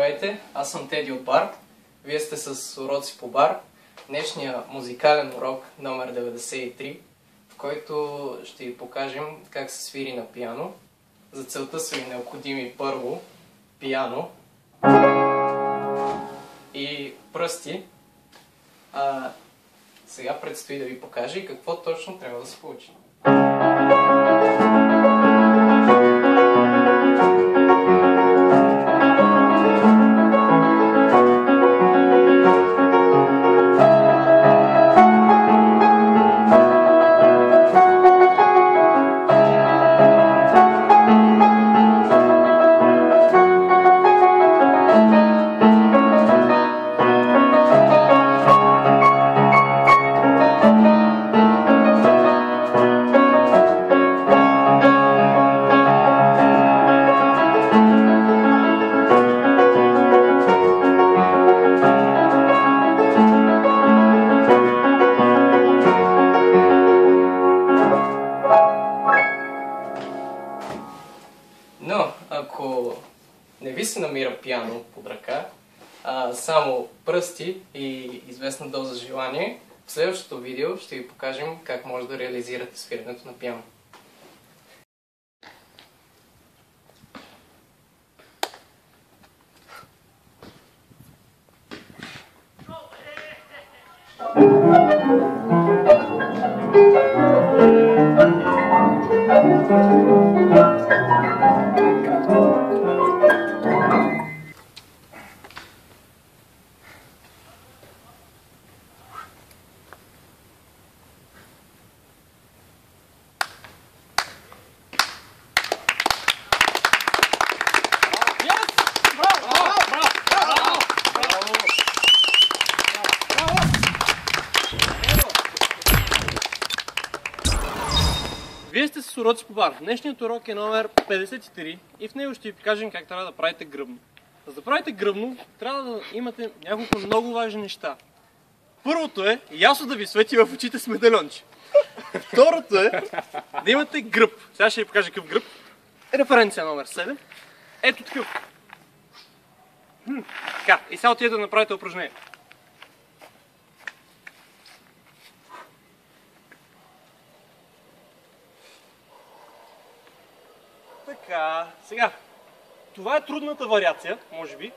Здравейте, аз съм Теди от бар. Вие сте с уроци по бар. Днешния музикален урок номер 93, в който ще ви покажем как се свири на пиано. За целта са ви необходими първо пиано и пръсти. Сега предстои да ви покажа и какво точно трябва да се получи. Но, ако не ви се намира пиано под ръка, само пръсти и известна доза желание, в следващото видео ще ви покажем как може да реализирате свиренето на пиано. Вие сте с уроци по бар. Днешният урок е номер 53 и в него ще ви покажем как трябва да правите гръбно. За да правите гръбно, трябва да имате няколко много важни неща. Първото е ясно да ви свети в очите с медальонче. Второто е да имате гръб. Сега ще ви покажа какъв гръб. Референция номер 7. Ето такъв. Така, и сега отидете да направите упражнение. Така, сега, това е трудната вариация, може би.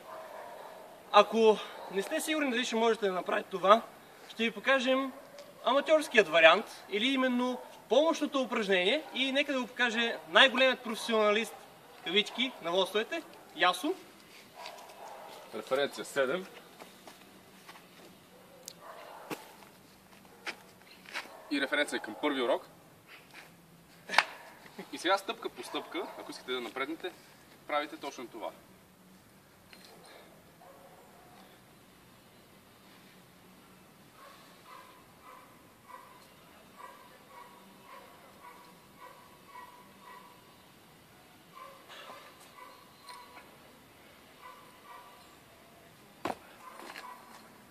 Ако не сте сигурни дали ще можете да направите това, ще ви покажем аматьорският вариант или именно помощното упражнение и нека да го покаже най-големият професионалист, кавички, на лостовете, Ясо. Референция 7. И референция към първи урок. И сега стъпка по стъпка, ако искате да напреднете, правите точно това.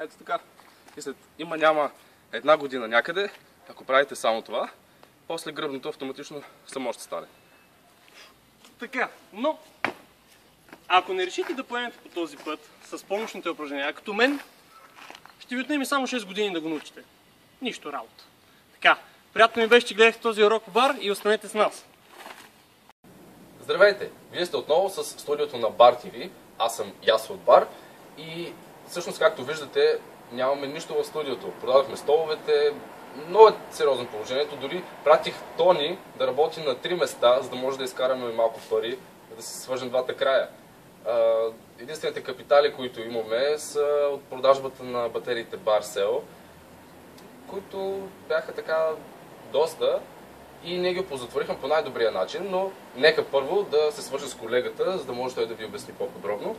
Ето така. И след няма една година някъде, ако правите само това, после гръбното автоматично само ще стане. Така, но ако не решите да поемете по този път с помощните упражнения, като мен, ще ви отнеме само 6 години да го научите. Нищо работа. Така, приятно ми беше, че гледахте този урок в бар и останете с нас. Здравейте! Вие сте отново с студиото на Бар ТВ. Аз съм Ясо от бар и всъщност, както виждате, нямаме нищо в студиото. Продадохме столовете, много е сериозно положението. Дори пратих Тони да работи на 3 места, за да може да изкараме малко пари, да се свържем двата края. Единствените капитали, които имаме, са от продажбата на батериите Барсел, които бяха така доста и ние ги позатворихме по най-добрия начин, но нека първо да се свържа с колегата, за да може той да ви обясни по-подробно.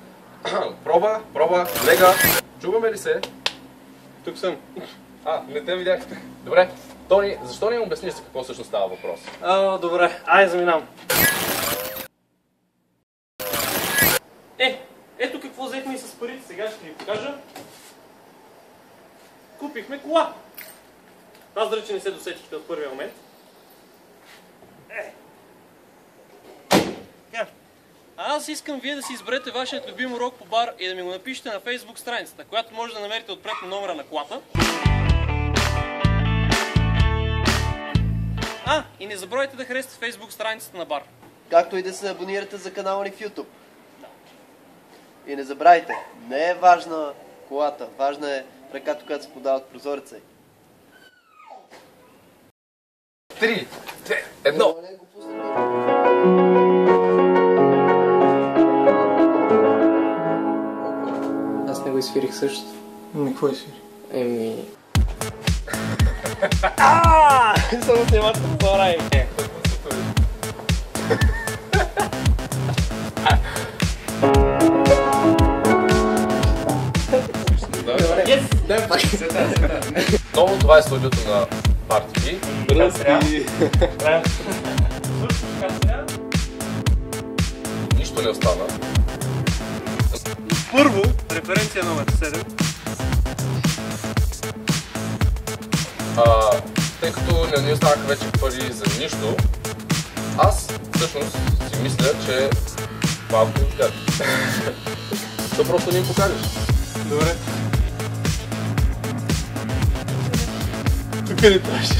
Проба, колега, чуваме ли се? Тук съм. Не те видяхте. Добре, Тони, защо не им обясниш за какво всъщност става въпрос? Добре, айде заминавам. Ето какво взехме и с парите, сега ще ви покажа. Купихме кола. Аз да рече не се досетихте от първия момент. Аз искам вие да си изберете вашият любим урок по бар и да ми го напишете на Facebook страницата, която може да намерите отпред на номера на колата. И не забравяйте да харесате Facebook страницата на бар. Както и да се абонирате за канала ни в YouTube. И не забравяйте, не е важна колата, важна е ръката, която се подава от прозореца. 3, 2, 1. Аз не го изфирих също. Какво изфири? Само снимате по рай. Отново това е студиото на Бар TV. Нищо не остана. Първо, референция номер 7. Тъй като не ни останаха вече пари за нищо, аз всъщност си мисля, че малко им кажа. То просто не им покажеш. Добре. Тук не трябваше.